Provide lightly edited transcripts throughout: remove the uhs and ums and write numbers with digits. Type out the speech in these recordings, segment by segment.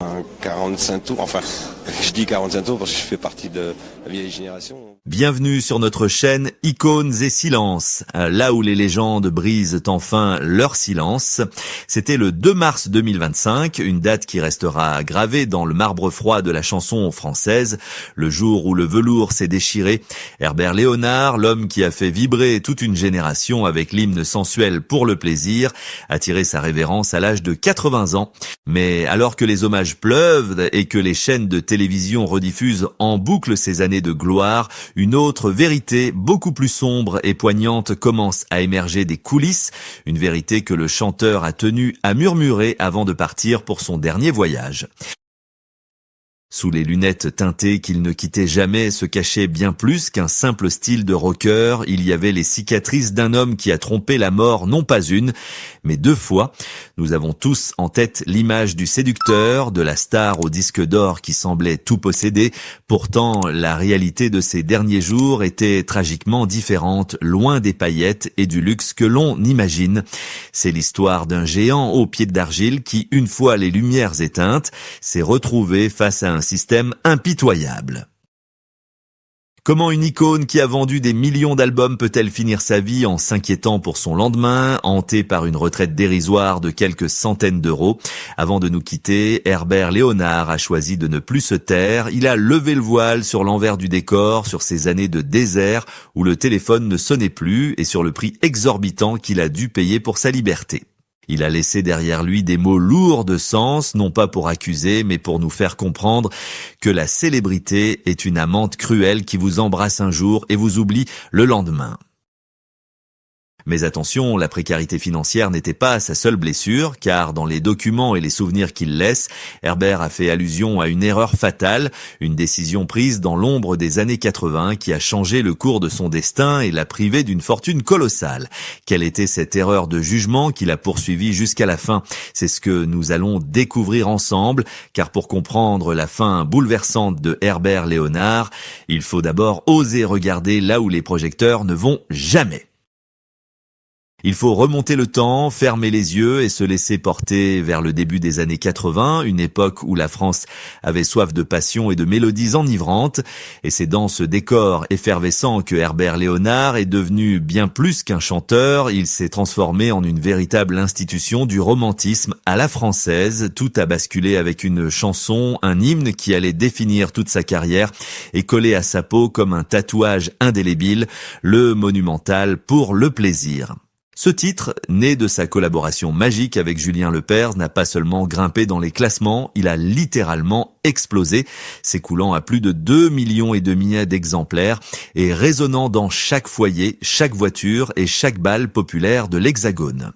Un 45 tours, enfin, je dis 45 tours parce que je fais partie de la vieille génération. Bienvenue sur notre chaîne Icônes et Silences, là où les légendes brisent enfin leur silence. C'était le 2 mars 2025, une date qui restera gravée dans le marbre froid de la chanson française, le jour où le velours s'est déchiré. Herbert Léonard, l'homme qui a fait vibrer toute une génération avec l'hymne sensuel Pour le plaisir, a tiré sa révérence à l'âge de 80 ans. Mais alors que les hommages pleuvent et que les chaînes de télévision rediffusent en boucle ces années de gloire, une autre vérité, beaucoup plus sombre et poignante, commence à émerger des coulisses, une vérité que le chanteur a tenu à murmurer avant de partir pour son dernier voyage. Sous les lunettes teintées qu'il ne quittait jamais se cachait bien plus qu'un simple style de rocker. Il y avait les cicatrices d'un homme qui a trompé la mort non pas une, mais deux fois. Nous avons tous en tête l'image du séducteur, de la star au disque d'or qui semblait tout posséder. Pourtant, la réalité de ces derniers jours était tragiquement différente, loin des paillettes et du luxe que l'on imagine. C'est l'histoire d'un géant aux pieds d'argile qui, une fois les lumières éteintes, s'est retrouvé face à un système impitoyable. Comment une icône qui a vendu des millions d'albums peut-elle finir sa vie en s'inquiétant pour son lendemain, hantée par une retraite dérisoire de quelques centaines d'euros? Avant de nous quitter, Herbert Léonard a choisi de ne plus se taire. Il a levé le voile sur l'envers du décor, sur ces années de désert où le téléphone ne sonnait plus et sur le prix exorbitant qu'il a dû payer pour sa liberté. Il a laissé derrière lui des mots lourds de sens, non pas pour accuser, mais pour nous faire comprendre que la célébrité est une amante cruelle qui vous embrasse un jour et vous oublie le lendemain. Mais attention, la précarité financière n'était pas sa seule blessure, car dans les documents et les souvenirs qu'il laisse, Herbert a fait allusion à une erreur fatale, une décision prise dans l'ombre des années 80 qui a changé le cours de son destin et l'a privé d'une fortune colossale. Quelle était cette erreur de jugement qui l'a poursuivi jusqu'à la fin? C'est ce que nous allons découvrir ensemble, car pour comprendre la fin bouleversante de Herbert Léonard, il faut d'abord oser regarder là où les projecteurs ne vont jamais. Il faut remonter le temps, fermer les yeux et se laisser porter vers le début des années 80, une époque où la France avait soif de passion et de mélodies enivrantes. Et c'est dans ce décor effervescent que Herbert Léonard est devenu bien plus qu'un chanteur. Il s'est transformé en une véritable institution du romantisme à la française. Tout a basculé avec une chanson, un hymne qui allait définir toute sa carrière et coller à sa peau comme un tatouage indélébile, le monumental Pour le plaisir. Ce titre, né de sa collaboration magique avec Julien Lepers, n'a pas seulement grimpé dans les classements, il a littéralement explosé, s'écoulant à plus de 2,5 millions d'exemplaires et résonnant dans chaque foyer, chaque voiture et chaque bal populaire de l'Hexagone.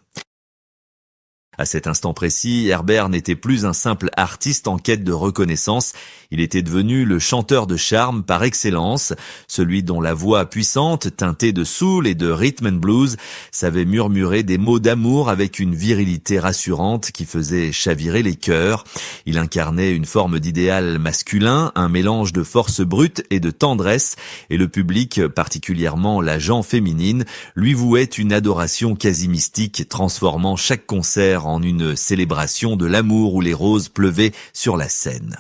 À cet instant précis, Herbert n'était plus un simple artiste en quête de reconnaissance, il était devenu le chanteur de charme par excellence, celui dont la voix puissante, teintée de soul et de rhythm and blues, savait murmurer des mots d'amour avec une virilité rassurante qui faisait chavirer les cœurs. Il incarnait une forme d'idéal masculin, un mélange de force brute et de tendresse, et le public, particulièrement la gent féminine, lui vouait une adoration quasi mystique, transformant chaque concert en une célébration de l'amour où les roses pleuvaient sur la scène.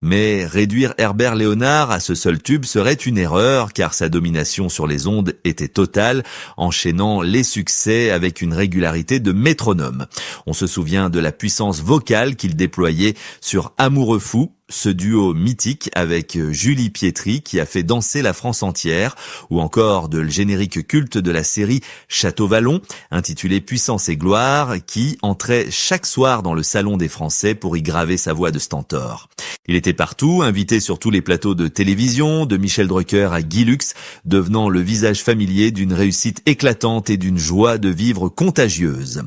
Mais réduire Herbert Léonard à ce seul tube serait une erreur, car sa domination sur les ondes était totale, enchaînant les succès avec une régularité de métronome. On se souvient de la puissance vocale qu'il déployait sur Amoureux fou, ce duo mythique avec Julie Pietri qui a fait danser la France entière, ou encore de le générique culte de la série Château Vallon, intitulé Puissance et gloire, qui entrait chaque soir dans le salon des Français pour y graver sa voix de stentor. Il était partout, invité sur tous les plateaux de télévision, de Michel Drucker à Guy Lux, devenant le visage familier d'une réussite éclatante et d'une joie de vivre contagieuse.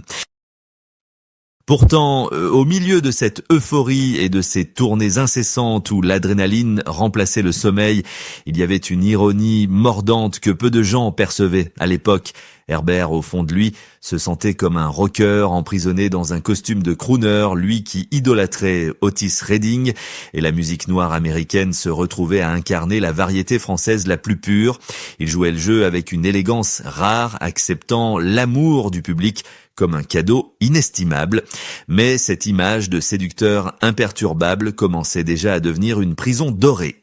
Pourtant, au milieu de cette euphorie et de ces tournées incessantes où l'adrénaline remplaçait le sommeil, il y avait une ironie mordante que peu de gens percevaient à l'époque. Herbert, au fond de lui, se sentait comme un rocker emprisonné dans un costume de crooner, lui qui idolâtrait Otis Redding, et la musique noire américaine se retrouvait à incarner la variété française la plus pure. Il jouait le jeu avec une élégance rare, acceptant l'amour du public comme un cadeau inestimable. Mais cette image de séducteur imperturbable commençait déjà à devenir une prison dorée.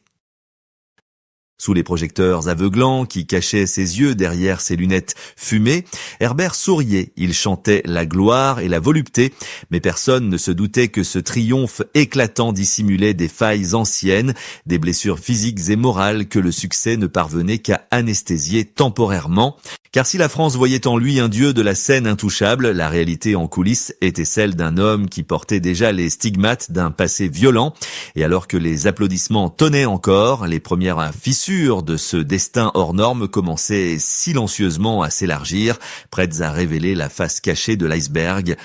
Sous les projecteurs aveuglants qui cachaient ses yeux derrière ses lunettes fumées, Herbert souriait, il chantait la gloire et la volupté, mais personne ne se doutait que ce triomphe éclatant dissimulait des failles anciennes, des blessures physiques et morales que le succès ne parvenait qu'à anesthésier temporairement. Car si la France voyait en lui un dieu de la scène intouchable, la réalité en coulisses était celle d'un homme qui portait déjà les stigmates d'un passé violent. Et alors que les applaudissements tonnaient encore, les premières fissures de ce destin hors norme commençaient silencieusement à s'élargir, prêtes à révéler la face cachée de l'iceberg.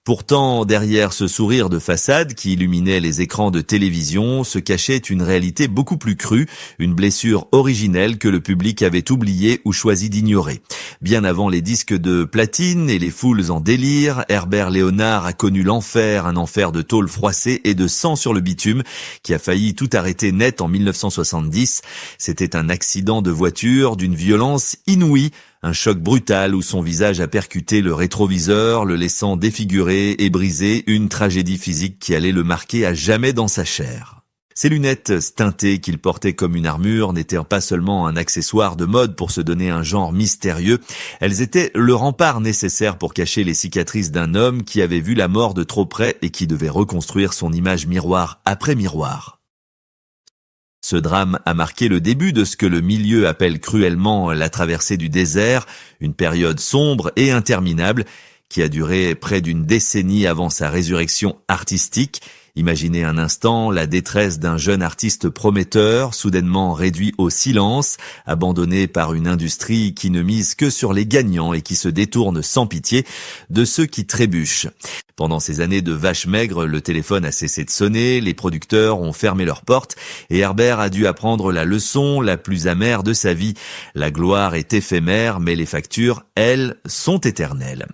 Pourtant, derrière ce sourire de façade qui illuminait les écrans de télévision, se cachait une réalité beaucoup plus crue, une blessure originelle que le public avait oubliée ou choisi d'ignorer. Bien avant les disques de platine et les foules en délire, Herbert Léonard a connu l'enfer, un enfer de tôle froissée et de sang sur le bitume qui a failli tout arrêter net en 1970. C'était un accident de voiture d'une violence inouïe, un choc brutal où son visage a percuté le rétroviseur, le laissant défiguré et brisé, une tragédie physique qui allait le marquer à jamais dans sa chair. Ses lunettes teintées qu'il portait comme une armure n'étaient pas seulement un accessoire de mode pour se donner un genre mystérieux, elles étaient le rempart nécessaire pour cacher les cicatrices d'un homme qui avait vu la mort de trop près et qui devait reconstruire son image miroir après miroir. Ce drame a marqué le début de ce que le milieu appelle cruellement la traversée du désert, une période sombre et interminable qui a duré près d'une décennie avant sa résurrection artistique. Imaginez un instant la détresse d'un jeune artiste prometteur, soudainement réduit au silence, abandonné par une industrie qui ne mise que sur les gagnants et qui se détourne sans pitié de ceux qui trébuchent. Pendant ces années de vache maigre, le téléphone a cessé de sonner, les producteurs ont fermé leurs portes et Herbert a dû apprendre la leçon la plus amère de sa vie. La gloire est éphémère, mais les factures, elles, sont éternelles.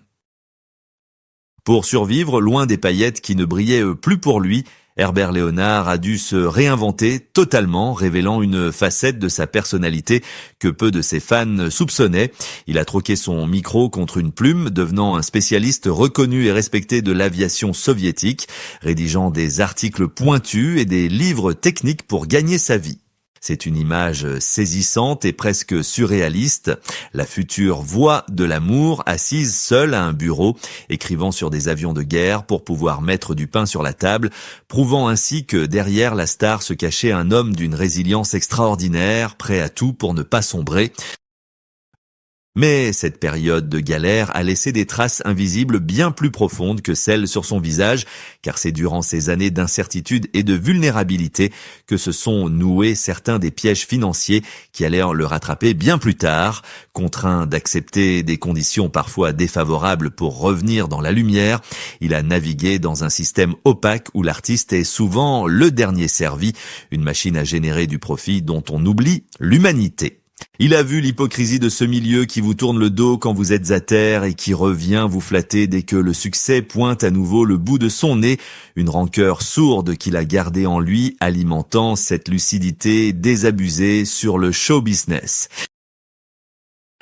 Pour survivre, loin des paillettes qui ne brillaient plus pour lui, Herbert Léonard a dû se réinventer totalement, révélant une facette de sa personnalité que peu de ses fans soupçonnaient. Il a troqué son micro contre une plume, devenant un spécialiste reconnu et respecté de l'aviation soviétique, rédigeant des articles pointus et des livres techniques pour gagner sa vie. C'est une image saisissante et presque surréaliste, la future voix de l'amour assise seule à un bureau, écrivant sur des avions de guerre pour pouvoir mettre du pain sur la table, prouvant ainsi que derrière la star se cachait un homme d'une résilience extraordinaire, prêt à tout pour ne pas sombrer. Mais cette période de galère a laissé des traces invisibles bien plus profondes que celles sur son visage, car c'est durant ces années d'incertitude et de vulnérabilité que se sont noués certains des pièges financiers qui allèrent le rattraper bien plus tard. Contraint d'accepter des conditions parfois défavorables pour revenir dans la lumière, il a navigué dans un système opaque où l'artiste est souvent le dernier servi, une machine à générer du profit dont on oublie l'humanité. Il a vu l'hypocrisie de ce milieu qui vous tourne le dos quand vous êtes à terre et qui revient vous flatter dès que le succès pointe à nouveau le bout de son nez, une rancœur sourde qu'il a gardée en lui, alimentant cette lucidité désabusée sur le show business.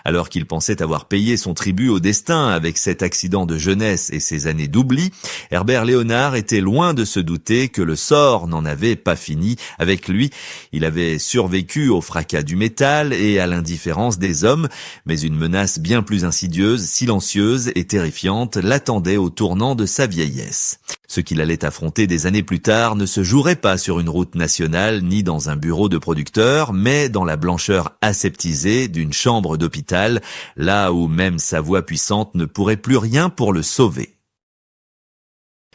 Alors qu'il pensait avoir payé son tribut au destin avec cet accident de jeunesse et ses années d'oubli, Herbert Léonard était loin de se douter que le sort n'en avait pas fini avec lui. Il avait survécu au fracas du métal et à l'indifférence des hommes, mais une menace bien plus insidieuse, silencieuse et terrifiante l'attendait au tournant de sa vieillesse. Ce qu'il allait affronter des années plus tard ne se jouerait pas sur une route nationale ni dans un bureau de producteur, mais dans la blancheur aseptisée d'une chambre d'hôpital, là où même sa voix puissante ne pourrait plus rien pour le sauver.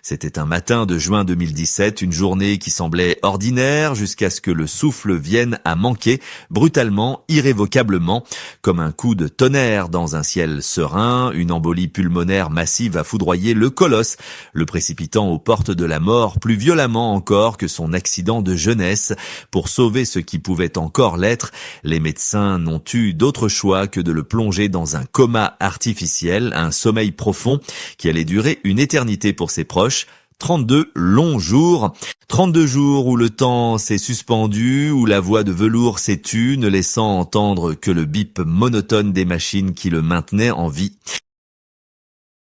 C'était un matin de juin 2017, une journée qui semblait ordinaire jusqu'à ce que le souffle vienne à manquer, brutalement, irrévocablement, comme un coup de tonnerre dans un ciel serein. Une embolie pulmonaire massive a foudroyé le colosse, le précipitant aux portes de la mort plus violemment encore que son accident de jeunesse. Pour sauver ce qui pouvait encore l'être, les médecins n'ont eu d'autre choix que de le plonger dans un coma artificiel, un sommeil profond qui allait durer une éternité pour ses proches. 32 longs jours. 32 jours où le temps s'est suspendu, où la voix de velours s'est tue, ne laissant entendre que le bip monotone des machines qui le maintenaient en vie.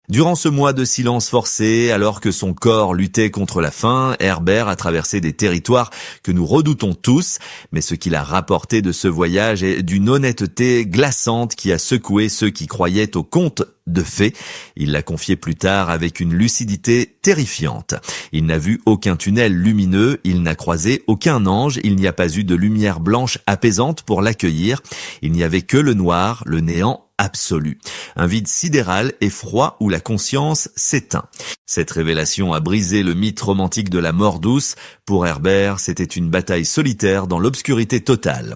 Durant ce mois de silence forcé, alors que son corps luttait contre la faim, Herbert a traversé des territoires que nous redoutons tous, mais ce qu'il a rapporté de ce voyage est d'une honnêteté glaçante qui a secoué ceux qui croyaient aux contes de fées. Il l'a confié plus tard avec une lucidité terrifiante. Il n'a vu aucun tunnel lumineux, il n'a croisé aucun ange, il n'y a pas eu de lumière blanche apaisante pour l'accueillir. Il n'y avait que le noir, le néant absolu. Un vide sidéral et froid où la conscience s'éteint. Cette révélation a brisé le mythe romantique de la mort douce. Pour Herbert, c'était une bataille solitaire dans l'obscurité totale.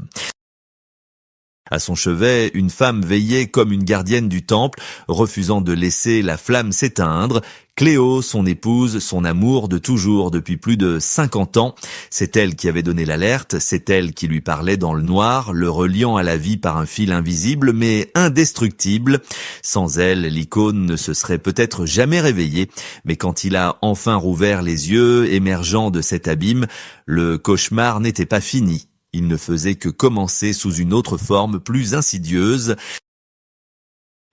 À son chevet, une femme veillait comme une gardienne du temple, refusant de laisser la flamme s'éteindre. Cléo, son épouse, son amour de toujours depuis plus de 50 ans. C'est elle qui avait donné l'alerte, c'est elle qui lui parlait dans le noir, le reliant à la vie par un fil invisible mais indestructible. Sans elle, l'icône ne se serait peut-être jamais réveillée, mais quand il a enfin rouvert les yeux, émergeant de cet abîme, le cauchemar n'était pas fini. Il ne faisait que commencer sous une autre forme plus insidieuse.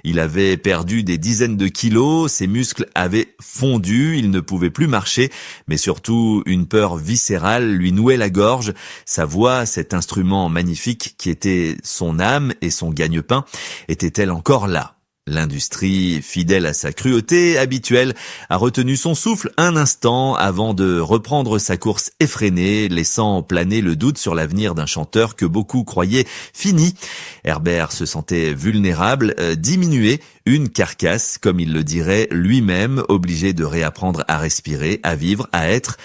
Il avait perdu des dizaines de kilos, ses muscles avaient fondu, il ne pouvait plus marcher, mais surtout une peur viscérale lui nouait la gorge. Sa voix, cet instrument magnifique qui était son âme et son gagne-pain, était-elle encore là ? L'industrie, fidèle à sa cruauté habituelle, a retenu son souffle un instant avant de reprendre sa course effrénée, laissant planer le doute sur l'avenir d'un chanteur que beaucoup croyaient fini. Herbert se sentait vulnérable, diminué, une carcasse, comme il le dirait lui-même, obligé de réapprendre à respirer, à vivre, à être.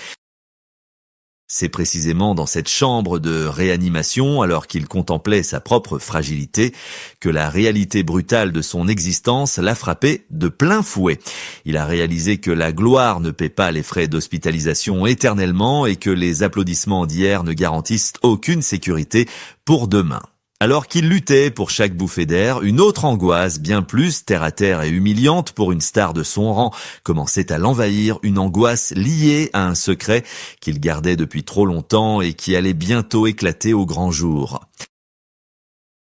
C'est précisément dans cette chambre de réanimation, alors qu'il contemplait sa propre fragilité, que la réalité brutale de son existence l'a frappé de plein fouet. Il a réalisé que la gloire ne paie pas les frais d'hospitalisation éternellement et que les applaudissements d'hier ne garantissent aucune sécurité pour demain. Alors qu'il luttait pour chaque bouffée d'air, une autre angoisse, bien plus terre-à-terre et humiliante pour une star de son rang, commençait à l'envahir, une angoisse liée à un secret qu'il gardait depuis trop longtemps et qui allait bientôt éclater au grand jour.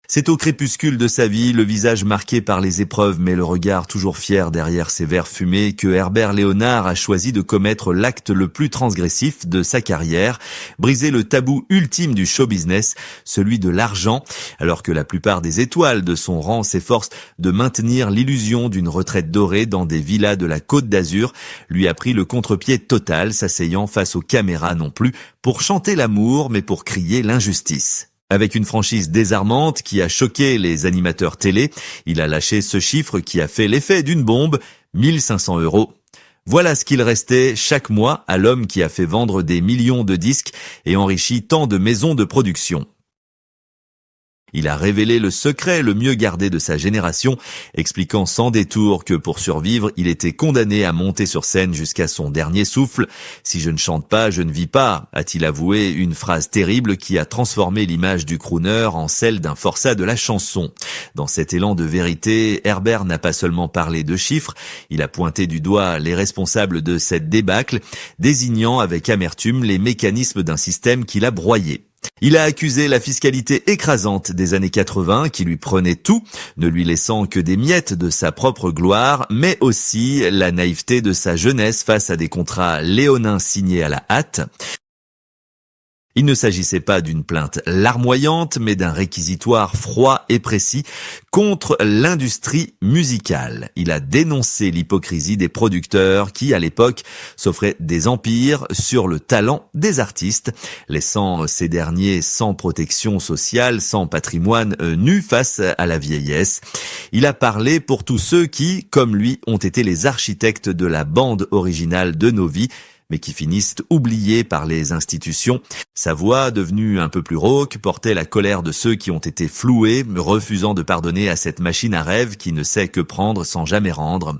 C'est au crépuscule de sa vie, le visage marqué par les épreuves mais le regard toujours fier derrière ses verres fumés, que Herbert Léonard a choisi de commettre l'acte le plus transgressif de sa carrière, briser le tabou ultime du show business, celui de l'argent, alors que la plupart des étoiles de son rang s'efforcent de maintenir l'illusion d'une retraite dorée dans des villas de la Côte d'Azur, lui a pris le contre-pied total, s'asseyant face aux caméras non plus pour chanter l'amour mais pour crier l'injustice. Avec une franchise désarmante qui a choqué les animateurs télé, il a lâché ce chiffre qui a fait l'effet d'une bombe, 1 500 €. Voilà ce qu'il restait chaque mois à l'homme qui a fait vendre des millions de disques et enrichi tant de maisons de production. Il a révélé le secret le mieux gardé de sa génération, expliquant sans détour que pour survivre, il était condamné à monter sur scène jusqu'à son dernier souffle. « Si je ne chante pas, je ne vis pas », a-t-il avoué, une phrase terrible qui a transformé l'image du crooner en celle d'un forçat de la chanson. Dans cet élan de vérité, Herbert n'a pas seulement parlé de chiffres, il a pointé du doigt les responsables de cette débâcle, désignant avec amertume les mécanismes d'un système qu'il a broyé. Il a accusé la fiscalité écrasante des années 80 qui lui prenait tout, ne lui laissant que des miettes de sa propre gloire, mais aussi la naïveté de sa jeunesse face à des contrats léonins signés à la hâte. Il ne s'agissait pas d'une plainte larmoyante, mais d'un réquisitoire froid et précis contre l'industrie musicale. Il a dénoncé l'hypocrisie des producteurs qui, à l'époque, s'offraient des empires sur le talent des artistes, laissant ces derniers sans protection sociale, sans patrimoine, nus face à la vieillesse. Il a parlé pour tous ceux qui, comme lui, ont été les architectes de la bande originale de nos vies, mais qui finissent oubliés par les institutions. Sa voix, devenue un peu plus rauque, portait la colère de ceux qui ont été floués, refusant de pardonner à cette machine à rêve qui ne sait que prendre sans jamais rendre.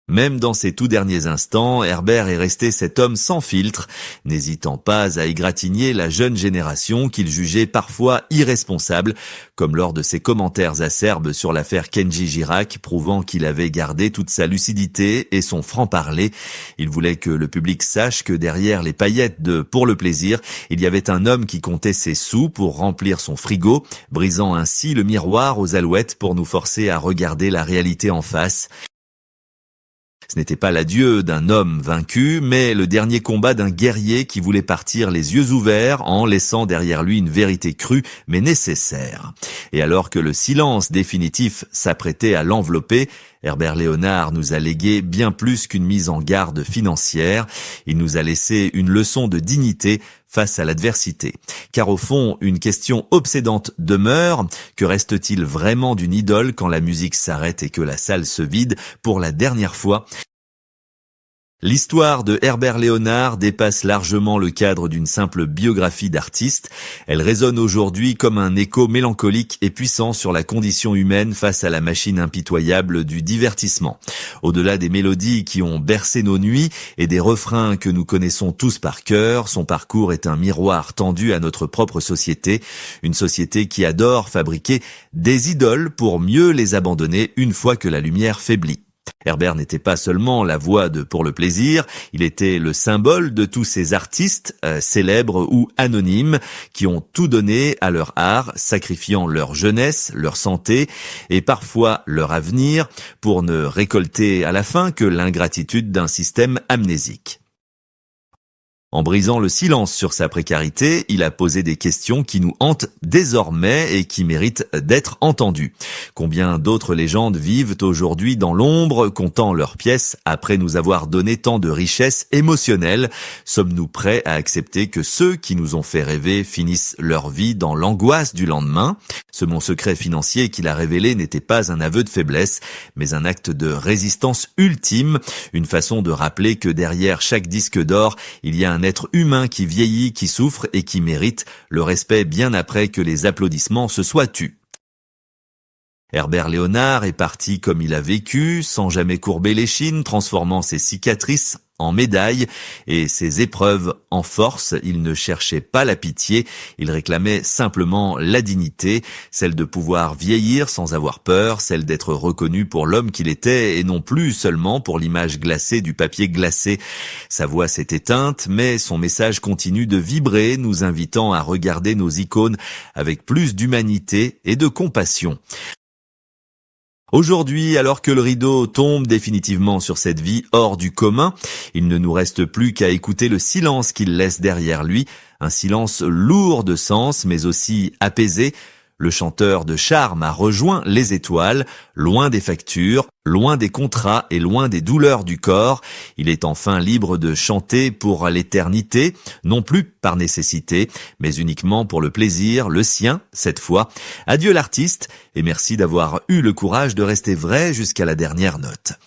Même dans ses tout derniers instants, Herbert est resté cet homme sans filtre, n'hésitant pas à égratigner la jeune génération qu'il jugeait parfois irresponsable, comme lors de ses commentaires acerbes sur l'affaire Kenji Girac, prouvant qu'il avait gardé toute sa lucidité et son franc-parler. Il voulait que le public sache que derrière les paillettes de Pour le plaisir, il y avait un homme qui comptait ses sous pour remplir son frigo, brisant ainsi le miroir aux alouettes pour nous forcer à regarder la réalité en face. Ce n'était pas l'adieu d'un homme vaincu, mais le dernier combat d'un guerrier qui voulait partir les yeux ouverts en laissant derrière lui une vérité crue mais nécessaire. Et alors que le silence définitif s'apprêtait à l'envelopper, Herbert Léonard nous a légué bien plus qu'une mise en garde financière. Il nous a laissé une leçon de dignité face à l'adversité. Car au fond, une question obsédante demeure. Que reste-t-il vraiment d'une idole quand la musique s'arrête et que la salle se vide pour la dernière fois ? L'histoire de Herbert Léonard dépasse largement le cadre d'une simple biographie d'artiste. Elle résonne aujourd'hui comme un écho mélancolique et puissant sur la condition humaine face à la machine impitoyable du divertissement. Au-delà des mélodies qui ont bercé nos nuits et des refrains que nous connaissons tous par cœur, son parcours est un miroir tendu à notre propre société, une société qui adore fabriquer des idoles pour mieux les abandonner une fois que la lumière faiblit. Herbert n'était pas seulement la voix de Pour le plaisir, il était le symbole de tous ces artistes, célèbres ou anonymes, qui ont tout donné à leur art, sacrifiant leur jeunesse, leur santé et parfois leur avenir pour ne récolter à la fin que l'ingratitude d'un système amnésique. En brisant le silence sur sa précarité, il a posé des questions qui nous hantent désormais et qui méritent d'être entendues. Combien d'autres légendes vivent aujourd'hui dans l'ombre, comptant leurs pièces après nous avoir donné tant de richesses émotionnelles? Sommes-nous prêts à accepter que ceux qui nous ont fait rêver finissent leur vie dans l'angoisse du lendemain? Ce Mon secret financier qu'il a révélé n'était pas un aveu de faiblesse, mais un acte de résistance ultime, une façon de rappeler que derrière chaque disque d'or, il y a un être humain qui vieillit, qui souffre et qui mérite le respect bien après que les applaudissements se soient tus. Herbert Léonard est parti comme il a vécu, sans jamais courber l'échine, transformant ses cicatrices en médailles et ses épreuves en force. Il ne cherchait pas la pitié, il réclamait simplement la dignité, celle de pouvoir vieillir sans avoir peur, celle d'être reconnu pour l'homme qu'il était et non plus seulement pour l'image glacée du papier glacé. Sa voix s'est éteinte, mais son message continue de vibrer, nous invitant à regarder nos icônes avec plus d'humanité et de compassion. Aujourd'hui, alors que le rideau tombe définitivement sur cette vie hors du commun, il ne nous reste plus qu'à écouter le silence qu'il laisse derrière lui, un silence lourd de sens mais aussi apaisé. Le chanteur de charme a rejoint les étoiles, loin des factures, loin des contrats et loin des douleurs du corps. Il est enfin libre de chanter pour l'éternité, non plus par nécessité, mais uniquement pour le plaisir, le sien, cette fois. Adieu l'artiste, et merci d'avoir eu le courage de rester vrai jusqu'à la dernière note.